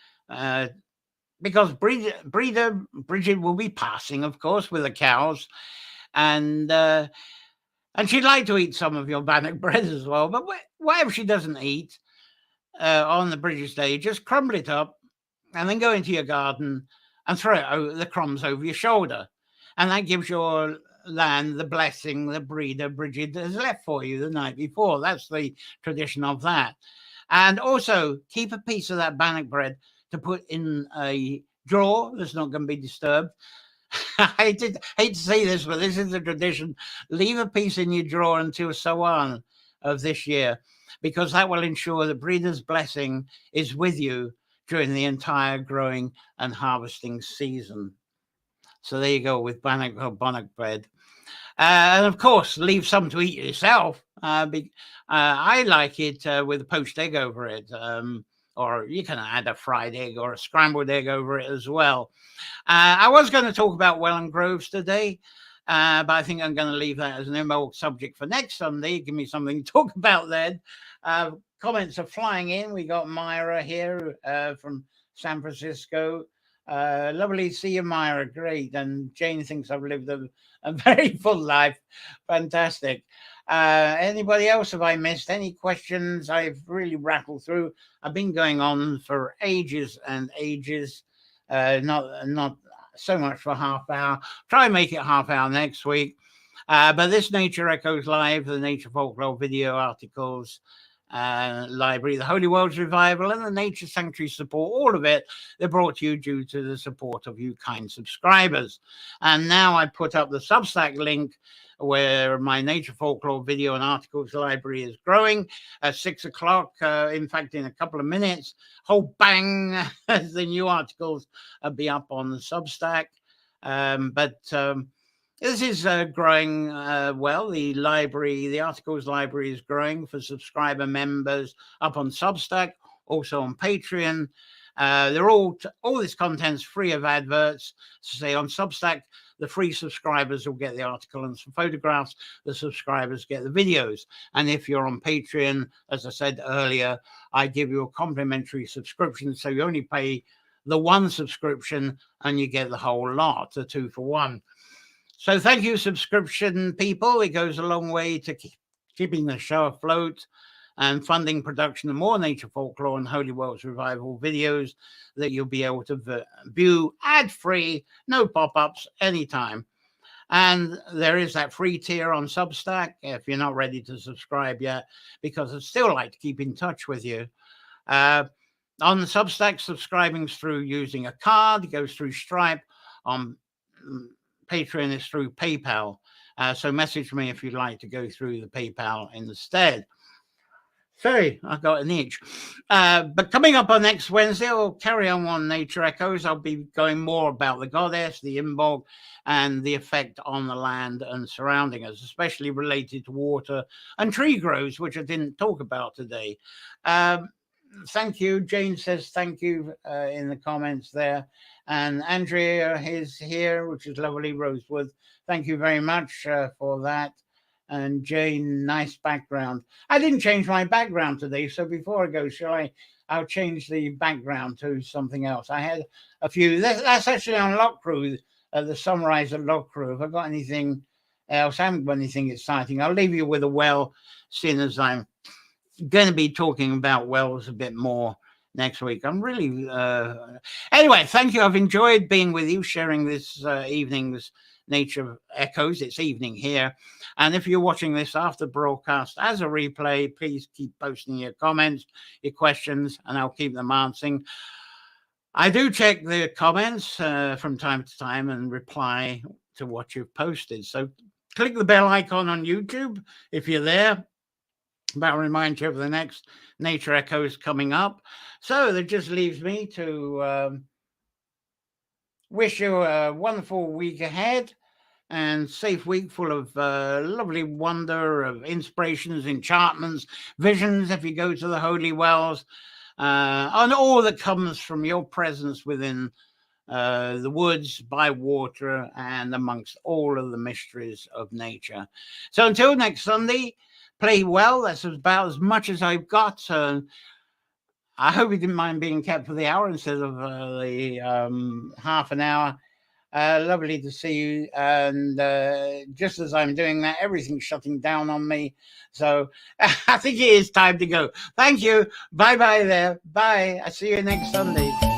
because Bridget will be passing, of course, with the cows, and she'd like to eat some of your bannock bread as well. But whatever she doesn't eat on the British Day, just crumble it up and then go into your garden and throw the crumbs over your shoulder, and that gives your land the blessing that Bridget has left for you the night before. That's the tradition of that. And also keep a piece of that bannock bread to put in a drawer that's not going to be disturbed. I hate to say this, but this is the tradition. Leave a piece in your drawer until Sawan of this year, because that will ensure that Breeder's blessing is with you during the entire growing and harvesting season. So there you go with bannock bread. And of course, leave some to eat yourself. I like it with a poached egg over it. Or you can add a fried egg or a scrambled egg over it as well. I was going to talk about Welland Groves today, but I think I'm going to leave that as an Imbolc subject for next Sunday. Give me something to talk about then. Comments are flying in. We got Myra here from San Francisco. Lovely to see you, Myra. Great. And Jane thinks I've lived a very full life. Fantastic. Anybody else have I missed? Any questions? I've really rattled through. I've been going on for ages and ages. Not so much for half hour. Try and make it half hour next week. But this Nature Echoes Live, the Nature Folklore video articles, library, the Holy Worlds Revival, and the Nature Sanctuary support, all of it, they're brought to you due to the support of you kind subscribers. And now I put up the Substack link where my Nature Folklore video and articles library is growing at 6 o'clock. In fact, in a couple of minutes, whole bang, the new articles will be up on the Substack. This is growing well. The library, the articles library is growing for subscriber members up on Substack, also on Patreon. They're all this content's free of adverts. So say on Substack, the free subscribers will get the article and some photographs. The subscribers get the videos. And if you're on Patreon, as I said earlier, I give you a complimentary subscription. So you only pay the one subscription and you get the whole lot, a 2-for-1. So thank you, subscription people. It goes a long way to keeping the show afloat and funding production of more Nature Folklore and Holy Worlds Revival videos that you'll be able to view ad-free, no pop-ups, anytime. And there is that free tier on Substack if you're not ready to subscribe yet, because I'd still like to keep in touch with you. On the Substack, subscribing through using a card, it goes through Stripe. On Patreon is through PayPal. So message me if you'd like to go through the PayPal instead. Sorry, I got an itch. But coming up on next Wednesday, we'll carry on Nature Echoes. I'll be going more about the goddess, the Imbolc, and the effect on the land and surrounding us, especially related to water and tree grows, which I didn't talk about today. Thank you. Jane says thank you in the comments there. And Andrea is here, which is lovely. Rosewood, thank you very much for that. And Jane, nice background. I didn't change my background today, so before I go, I'll change the background to something else. I had a few. That's actually on Lock Crew, the sunrise at Lock Crew. If I got anything else, I haven't got anything exciting. I'll leave you with a well, seeing as I'm going to be talking about wells a bit more next week. I'm really anyway, thank you. I've enjoyed being with you, sharing this evening's Nature Echoes. It's evening here, and if you're watching this after broadcast as a replay, please keep posting your comments, your questions, and I'll keep them answering. I do check the comments from time to time and reply to what you've posted, so click the bell icon on YouTube if you're there. That'll remind you of the next Nature Echoes coming up. So that just leaves me to wish you a wonderful week ahead and safe week full of lovely wonder, of inspirations, enchantments, visions if you go to the holy wells, and all that comes from your presence within the woods, by water, and amongst all of the mysteries of nature. So until next Sunday, play well. That's about as much as I've got. I hope you didn't mind being kept for the hour instead of the half an hour. Lovely to see you. And just as I'm doing that, everything's shutting down on me. So I think it is time to go. Thank you. Bye bye there. Bye. I see you next Sunday.